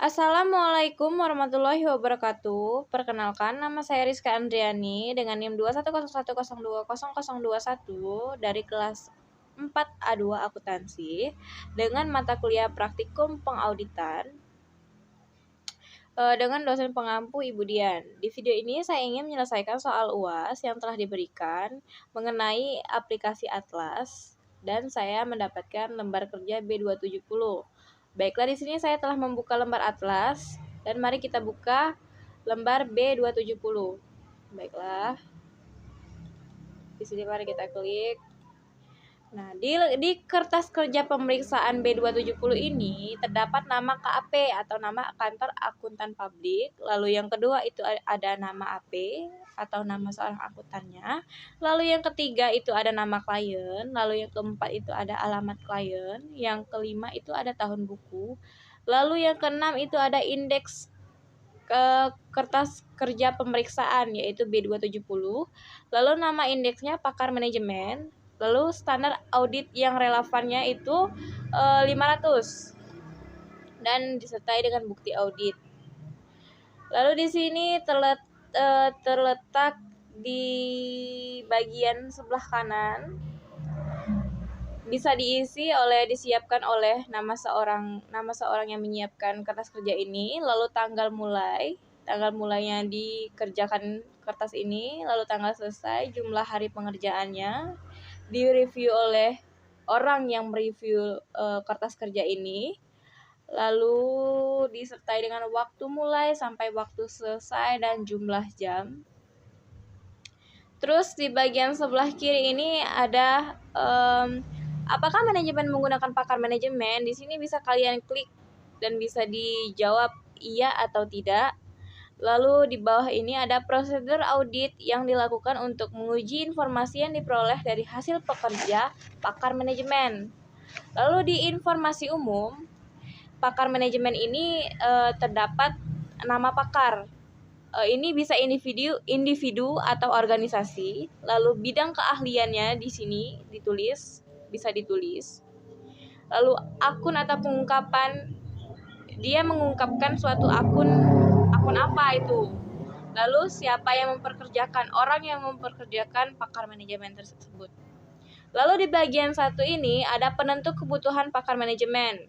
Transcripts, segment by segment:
Assalamualaikum warahmatullahi wabarakatuh. Perkenalkan, nama saya Rizka Andriani dengan NIM 21010200021 dari kelas 4A2 Akuntansi dengan mata kuliah praktikum pengauditan dengan dosen pengampu Ibu Dian. Di video ini saya ingin menyelesaikan soal UAS yang telah diberikan mengenai aplikasi Atlas dan saya mendapatkan lembar kerja B270. Baiklah, di sini saya telah membuka lembar Atlas dan mari kita buka lembar B270. Baiklah. Di sini mari kita klik. Nah, di kertas kerja pemeriksaan B270 ini terdapat nama KAP atau nama kantor akuntan publik. Lalu yang kedua itu ada nama AP atau nama seorang akuntannya. Lalu yang ketiga itu ada nama klien. Lalu yang keempat itu ada alamat klien. Yang kelima itu ada tahun buku. Lalu yang keenam itu ada indeks kertas kerja pemeriksaan yaitu B270. Lalu nama indeksnya pakar manajemen. Lalu standar audit yang relevannya itu 500 dan disertai dengan bukti audit. Lalu di sini terletak di bagian sebelah kanan bisa disiapkan oleh nama seorang yang menyiapkan kertas kerja ini, lalu tanggal mulainya dikerjakan kertas ini, lalu tanggal selesai, jumlah hari pengerjaannya, direview oleh orang yang mereview kertas kerja ini, lalu disertai dengan waktu mulai sampai waktu selesai dan jumlah jam. Terus di bagian sebelah kiri ini ada apakah manajemen menggunakan pakar manajemen? Di sini bisa kalian klik dan bisa dijawab iya atau tidak. Lalu di bawah ini ada prosedur audit yang dilakukan untuk menguji informasi yang diperoleh dari hasil pekerja pakar manajemen. Lalu di informasi umum, pakar manajemen ini terdapat nama pakar. Ini bisa individu atau organisasi. Lalu bidang keahliannya di sini bisa ditulis. Lalu akun atau pengungkapan, dia mengungkapkan suatu akun apa itu. Lalu siapa yang memperkerjakan, orang yang memperkerjakan pakar manajemen tersebut. Lalu di bagian satu ini ada penentu kebutuhan pakar manajemen.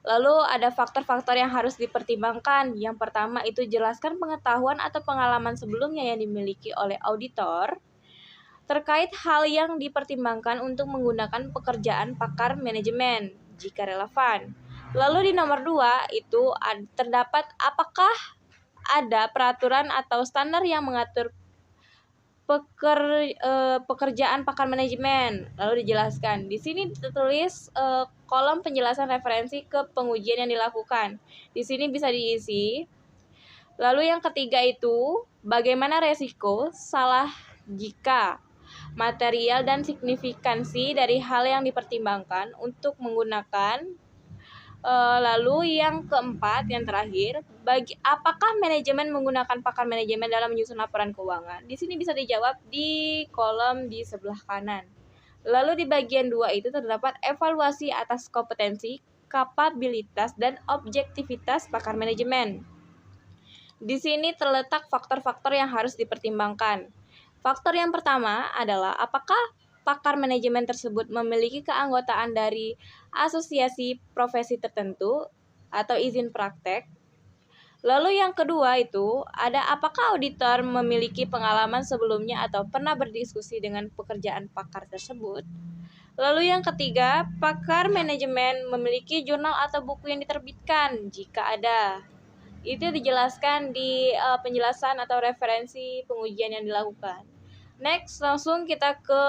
Lalu ada faktor-faktor yang harus dipertimbangkan. Yang pertama itu jelaskan pengetahuan atau pengalaman sebelumnya yang dimiliki oleh auditor terkait hal yang dipertimbangkan untuk menggunakan pekerjaan pakar manajemen jika relevan. Lalu di nomor 2 itu terdapat apakah ada peraturan atau standar yang mengatur pekerjaan pakar manajemen. Lalu dijelaskan. Di sini tertulis kolom penjelasan referensi ke pengujian yang dilakukan. Di sini bisa diisi. Lalu yang ketiga itu bagaimana resiko salah jika material dan signifikansi dari hal yang dipertimbangkan untuk menggunakan. Lalu yang keempat, yang terakhir, apakah manajemen menggunakan pakar manajemen dalam menyusun laporan keuangan? Di sini bisa dijawab di kolom di sebelah kanan. Lalu di bagian 2 itu terdapat evaluasi atas kompetensi, kapabilitas, dan objektivitas pakar manajemen. Di sini terletak faktor-faktor yang harus dipertimbangkan. Faktor yang pertama adalah apakah pakar manajemen tersebut memiliki keanggotaan dari asosiasi profesi tertentu atau izin praktek. Lalu yang kedua itu ada apakah auditor memiliki pengalaman sebelumnya atau pernah berdiskusi dengan pekerjaan pakar tersebut. Lalu yang ketiga, pakar manajemen memiliki jurnal atau buku yang diterbitkan jika ada. Itu dijelaskan di penjelasan atau referensi pengujian yang dilakukan. Next, langsung kita ke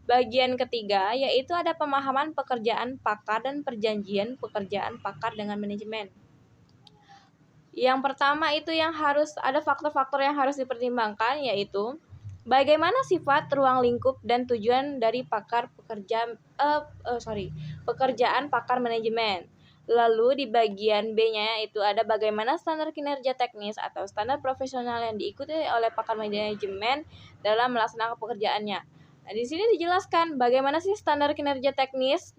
bagian ketiga, yaitu ada pemahaman pekerjaan pakar dan perjanjian pekerjaan pakar dengan manajemen. Yang pertama itu yang harus ada faktor-faktor yang harus dipertimbangkan, yaitu bagaimana sifat, ruang lingkup, dan tujuan dari pekerjaan pakar manajemen. Lalu di bagian B-nya itu ada bagaimana standar kinerja teknis atau standar profesional yang diikuti oleh pakar manajemen dalam melaksanakan pekerjaannya. Nah, di sini dijelaskan bagaimana sih standar kinerja teknis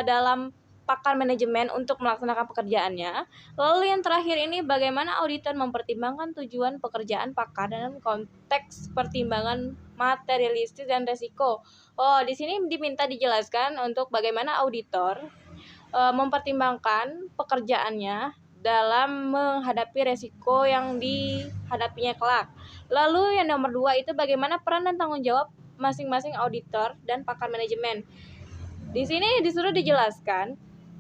dalam pakar manajemen untuk melaksanakan pekerjaannya. Lalu yang terakhir ini bagaimana auditor mempertimbangkan tujuan pekerjaan pakar dalam konteks pertimbangan materialistis dan resiko. Oh, di sini diminta dijelaskan untuk bagaimana auditor mempertimbangkan pekerjaannya dalam menghadapi resiko yang dihadapinya kelak. Lalu yang nomor 2 itu bagaimana peran dan tanggung jawab masing-masing auditor dan pakar manajemen. Di sini disuruh dijelaskan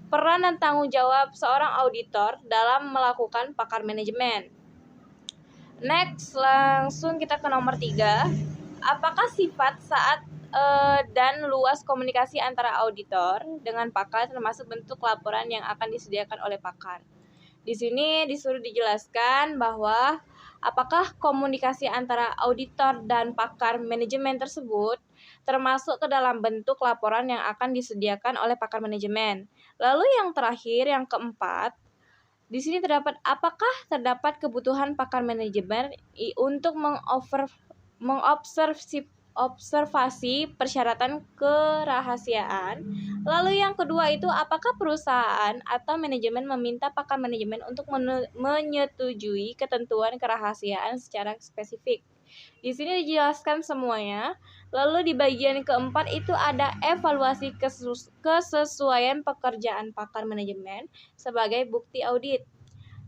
peran dan tanggung jawab seorang auditor dalam melakukan pakar manajemen. Next, langsung kita ke nomor 3. Apakah sifat saat dan luas komunikasi antara auditor dengan pakar termasuk bentuk laporan yang akan disediakan oleh pakar. Di sini disuruh dijelaskan bahwa apakah komunikasi antara auditor dan pakar manajemen tersebut termasuk ke dalam bentuk laporan yang akan disediakan oleh pakar manajemen. Lalu yang terakhir, yang keempat, di sini terdapat apakah terdapat kebutuhan pakar manajemen untuk mengobservasi persyaratan kerahasiaan. Lalu yang kedua itu apakah perusahaan atau manajemen meminta pakar manajemen untuk menyetujui ketentuan kerahasiaan secara spesifik. Di sini dijelaskan semuanya. Lalu di bagian keempat itu ada evaluasi kesesuaian pekerjaan pakar manajemen sebagai bukti audit.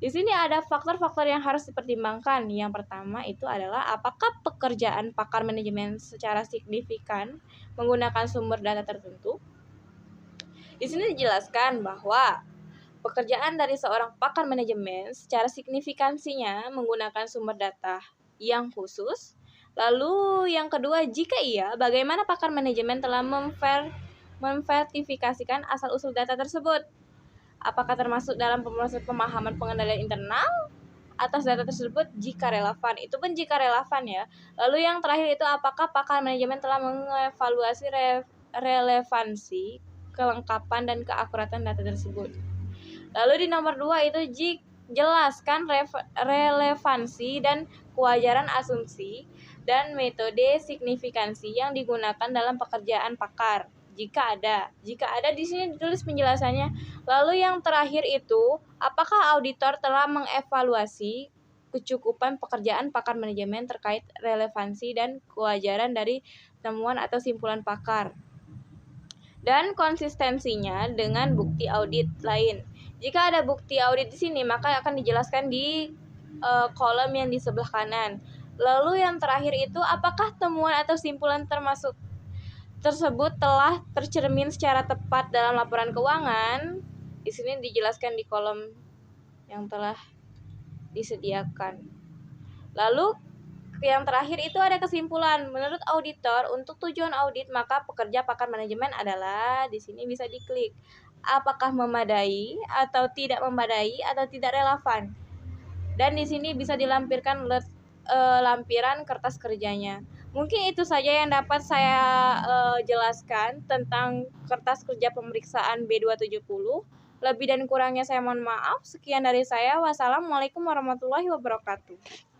Di sini ada faktor-faktor yang harus dipertimbangkan. Yang pertama itu adalah apakah pekerjaan pakar manajemen secara signifikan menggunakan sumber data tertentu. Di sini dijelaskan bahwa pekerjaan dari seorang pakar manajemen secara signifikansinya menggunakan sumber data yang khusus. Lalu yang kedua, jika iya, bagaimana pakar manajemen telah memverifikasikan asal-usul data tersebut? Apakah termasuk dalam proses pemahaman pengendalian internal atas data tersebut jika relevan? Itu pun jika relevan ya. Lalu yang terakhir itu apakah pakar manajemen telah mengevaluasi relevansi, kelengkapan, dan keakuratan data tersebut. Lalu di nomor 2 itu jelaskan relevansi dan kewajaran asumsi dan metode signifikansi yang digunakan dalam pekerjaan pakar. Jika ada di sini ditulis penjelasannya. Lalu yang terakhir itu, apakah auditor telah mengevaluasi kecukupan pekerjaan pakar manajemen terkait relevansi dan kewajaran dari temuan atau simpulan pakar dan konsistensinya dengan bukti audit lain. Jika ada bukti audit di sini, maka akan dijelaskan di kolom yang di sebelah kanan. Lalu yang terakhir itu, apakah temuan atau simpulan tersebut telah tercermin secara tepat dalam laporan keuangan? Di sini dijelaskan di kolom yang telah disediakan. Lalu yang terakhir itu ada kesimpulan. Menurut auditor, untuk tujuan audit maka pekerja pakar manajemen adalah, di sini bisa diklik apakah memadai atau tidak memadai atau tidak relevan. Dan di sini bisa dilampirkan lampiran kertas kerjanya. Mungkin itu saja yang dapat saya jelaskan tentang kertas kerja pemeriksaan B270. Lebih dan kurangnya saya mohon maaf. Sekian dari saya. Wassalamualaikum warahmatullahi wabarakatuh.